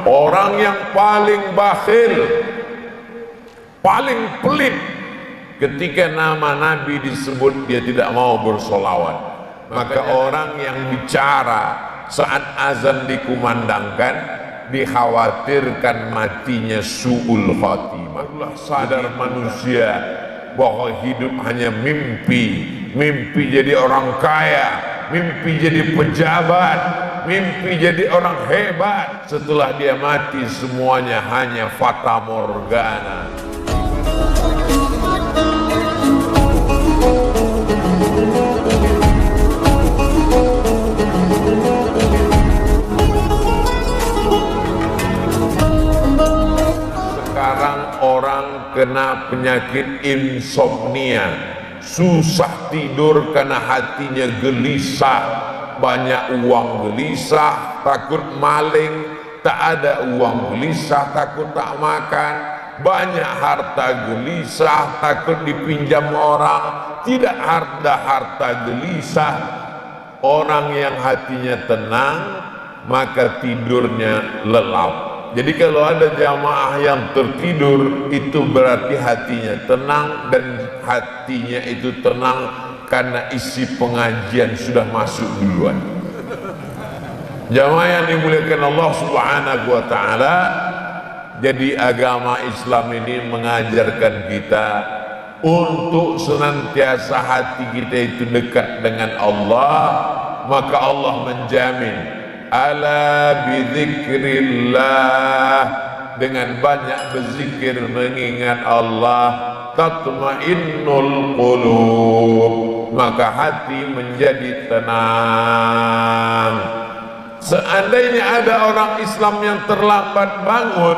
Orang yang paling bakhil, paling pelit, ketika nama Nabi disebut dia tidak mau bersolawat. Maka orang yang bicara saat azan dikumandangkan dikhawatirkan matinya su'ul khatimah. Sadar manusia bahwa hidup hanya mimpi, mimpi jadi orang kaya, mimpi jadi pejabat, mimpi jadi orang hebat. Setelah dia mati semuanya hanya fata morgana. Sekarang orang kena penyakit insomnia, susah tidur karena hatinya gelisah, banyak uang gelisah, takut maling, tak ada uang gelisah, takut tak makan, banyak harta gelisah, takut dipinjam orang, tidak ada harta gelisah. Orang yang hatinya tenang maka tidurnya lelap. Jadi kalau ada jamaah yang tertidur, itu berarti hatinya tenang, dan hatinya itu tenang karena isi pengajian sudah masuk duluan. Jamaah yang dimuliakan Allah Subhanahu wa ta'ala, jadi agama Islam ini mengajarkan kita untuk senantiasa hati kita itu dekat dengan Allah. Maka Allah menjamin, ala bizikrillah, dengan banyak berzikir mengingat Allah, tatmainnul qulub, maka hati menjadi tenang. Seandainya ada orang Islam yang terlambat bangun,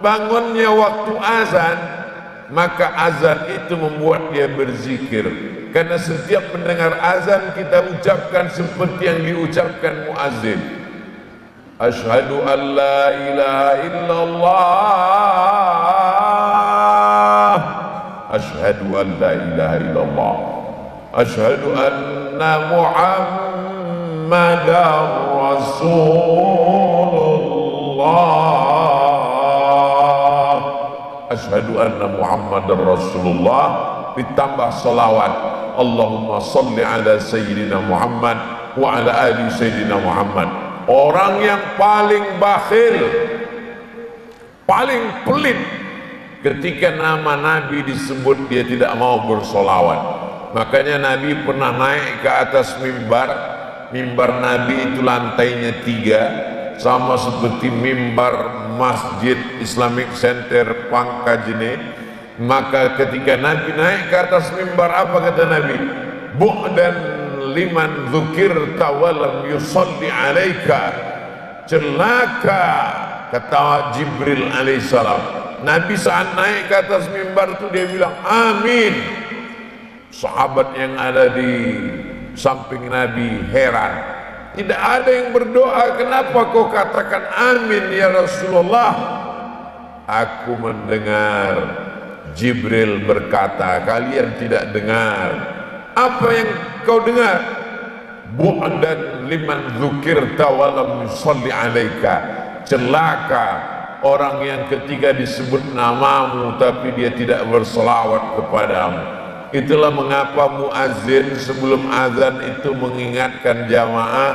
bangunnya waktu azan, maka azan itu membuat dia berzikir. Karena setiap mendengar azan kita ucapkan seperti yang diucapkan muazzin. Asyhadu an la ilaha illallah, asyhadu an la ilaha illallah, asyhadu anna Muhammadar Rasulullah, asyhadu anna Muhammadar Rasulullah, ditambah salawat, Allahumma salli ala Sayyidina Muhammad wa ala ali Sayyidina Muhammad. Orang yang paling bakhil, paling pelit, ketika nama Nabi disebut dia tidak mau bersolawat. Makanya Nabi pernah naik ke atas mimbar. Mimbar Nabi itu lantainya 3, sama seperti mimbar Masjid Islamic Center Pangkajene. Maka ketika Nabi naik ke atas mimbar, apa kata Nabi? Bu'dan liman dzukirta wa lam yusalli alaika, celaka, kata Jibril alaihissalam. Nabi saat naik ke atas mimbar itu dia bilang amin. Sahabat yang ada di samping Nabi heran, tidak ada yang berdoa, kenapa kau katakan amin ya Rasulullah? Aku mendengar Jibril berkata, kalian tidak dengar. Apa yang kau dengar? Bu'dan liman dzukirta wa lam yusalli alaika, celaka orang yang ketika disebut namamu tapi dia tidak berselawat kepadamu. Itulah mengapa muazzin sebelum azan itu mengingatkan jamaah,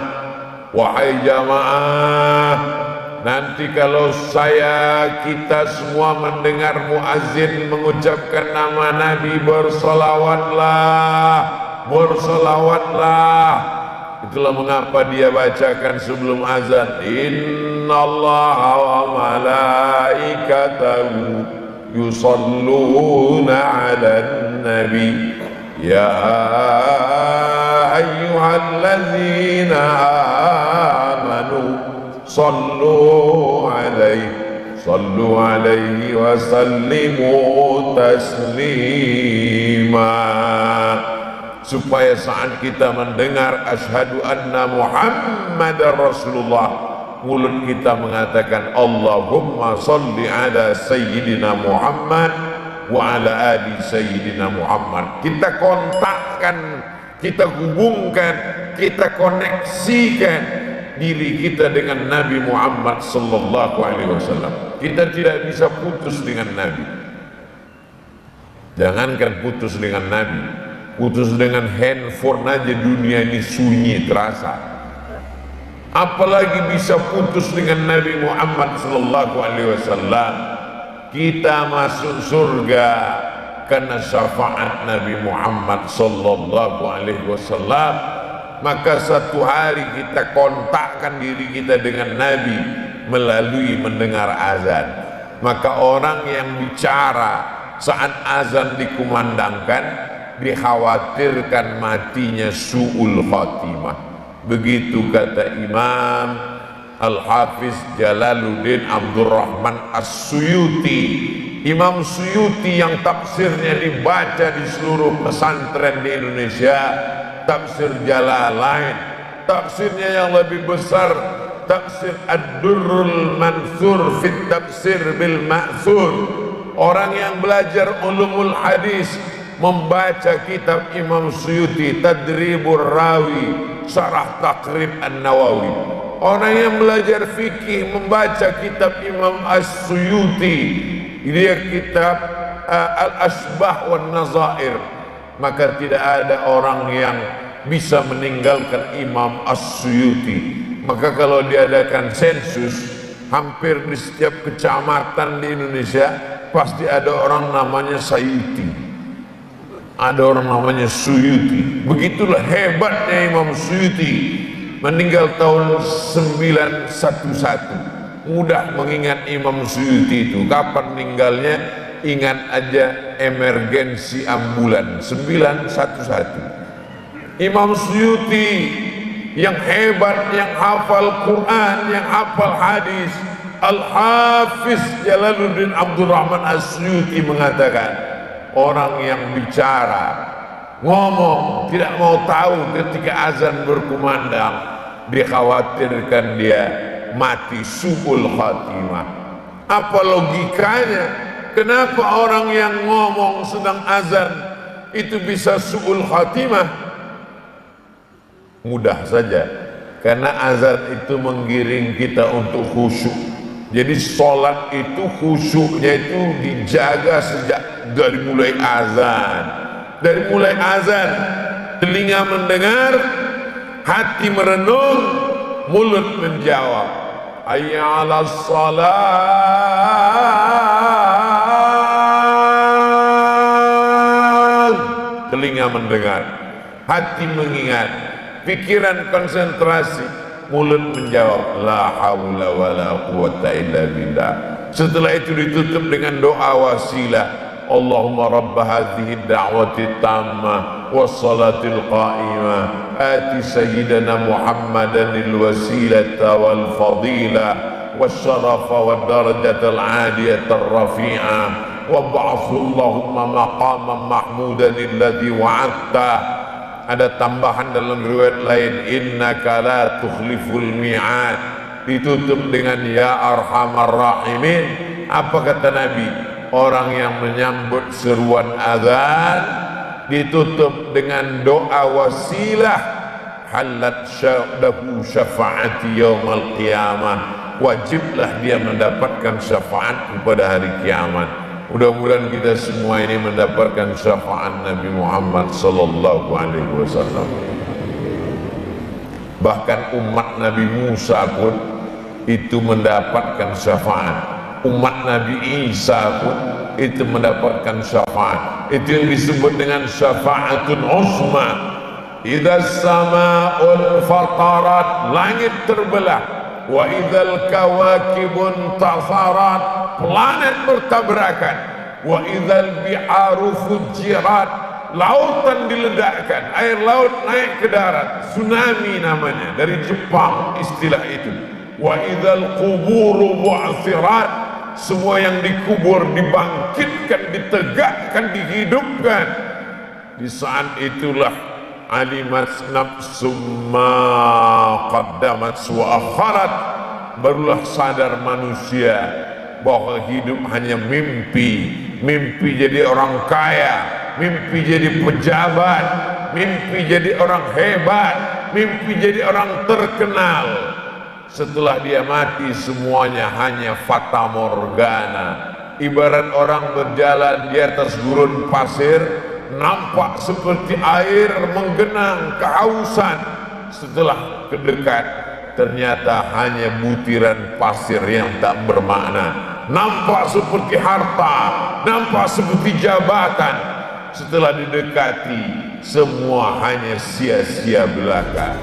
wahai jamaah, nanti kalau kita semua mendengar muazzin mengucapkan nama Nabi, bersolawatlah, bersolawatlah. Itulah mengapa dia bacakan sebelum azan, innallaha wa malaikatahu yusalluna 'alan nabi ya ayyuhalladzina amanu sallu alaihi wa sallimu taslima. Supaya saat kita mendengar asyhadu anna Muhammadar Rasulullah, mulut kita mengatakan Allahumma salli ala Sayyidina Muhammad wa ala ali Sayyidina Muhammad. Kita kontakkan, kita hubungkan, kita koneksikan diri kita dengan Nabi Muhammad sallallahu alaihi wasallam. Kita tidak bisa putus dengan Nabi. Jangankan putus dengan Nabi, putus dengan handphone aja dunia ini sunyi terasa. Apalagi bisa putus dengan Nabi Muhammad sallallahu alaihi wasallam. Kita masuk surga karena syafaat Nabi Muhammad sallallahu alaihi wasallam. Maka satu hari kita kontakkan diri kita dengan Nabi melalui mendengar azan. Maka orang yang bicara saat azan dikumandangkan dikhawatirkan matinya su'ul khatimah. Begitu kata Imam Al-Hafiz Jalaluddin Abdurrahman As-Suyuti, Imam Suyuti yang tafsirnya dibaca di seluruh pesantren di Indonesia, tafsir Jalalain. Tafsirnya yang lebih besar, tafsir Ad-Durrul Mansur fit Tafsir bil Ma'thur. Orang yang belajar ulumul hadis membaca kitab Imam Suyuti Tadribur Rawi Syarah Taqrib An-Nawawi. Orang yang belajar fikih membaca kitab Imam As-Suyuti, dia kitab Al-Asbah wan Nazair. Maka tidak ada orang yang bisa meninggalkan Imam As-Suyuti. Maka kalau diadakan sensus, hampir di setiap kecamatan di Indonesia pasti ada orang namanya Sayuti, ada orang namanya Suyuti. Begitulah hebatnya Imam Suyuti, meninggal tahun 911. Mudah mengingat Imam Suyuti itu. Kapan meninggalnya? Ingat aja, emergensi ambulan 911. Imam Suyuti yang hebat, yang hafal Quran, yang hafal hadis. Al-Hafiz Jalaluddin Abdurrahman As-Suyuti mengatakan, orang yang bicara, ngomong, tidak mau tahu ketika azan berkumandang, dikhawatirkan dia mati su'ul khatimah. Apa logikanya? Kenapa orang yang ngomong sedang azan itu bisa su'ul khatimah? Mudah saja, karena azan itu menggiring kita untuk khusyuk. Jadi sholat itu khusyuknya itu dijaga sejak dari mulai azan. Dari mulai azan, telinga mendengar, hati merenung, mulut menjawab. Hayya 'alas shalah. Telinga mendengar, hati mengingat, pikiran konsentrasi, mulut menjawab la haula wala quwata illa billah. Setelah itu ditutup dengan doa wasilah. Allahumma rabb hadhihi ad-da'wati tammah was-salatil qa'imah ati sayyidina Muhammadan al-wasilata wal fadilah wasyarafa wad darajatal 'aliyata ar-rafi'ah wab'athu Allahumma maqaman mahmudan alladhi wa'adta. Ada tambahan dalam riwayat lain, innaka la tukhliful mi'ad. Ditutup dengan ya arhamar rahimin. Apa kata Nabi? Orang yang menyambut seruan azan ditutup dengan doa wasilah, halat syadahu syafaati yaumal qiyamah. Wajiblah dia mendapatkan syafaat pada hari kiamat. Mudah-mudahan kita semua ini mendapatkan syafaat Nabi Muhammad sallallahu alaihi wasallam. Bahkan umat Nabi Musa pun itu mendapatkan syafaat. Umat Nabi Isa pun itu mendapatkan syafaat. Itu yang disebut dengan syafaatun uzma. Idza samaa'ul fatarat, langit terbelah. Wa idzal kawakibun tasarat, planet bertabrakan. Wa idzal bi'aru fujirat, lautan diledakkan, air laut naik ke darat, tsunami namanya, dari Jepang istilah itu. Wa idzal quburu bu'thirat, semua yang dikubur dibangkitkan, ditegakkan, dihidupkan. Di saat itulah alimat nafsum ma qaddamat wa akharat, barulah sadar manusia bahwa hidup hanya mimpi. Mimpi jadi orang kaya, mimpi jadi pejabat, mimpi jadi orang hebat, mimpi jadi orang terkenal. Setelah dia mati semuanya hanya fata morgana. Ibarat orang berjalan di atas gurun pasir, nampak seperti air menggenang kehausan. Setelah kedekat, ternyata hanya butiran pasir yang tak bermakna. Nampak seperti harta, nampak seperti jabatan. Setelah didekati, semua hanya sia-sia belaka.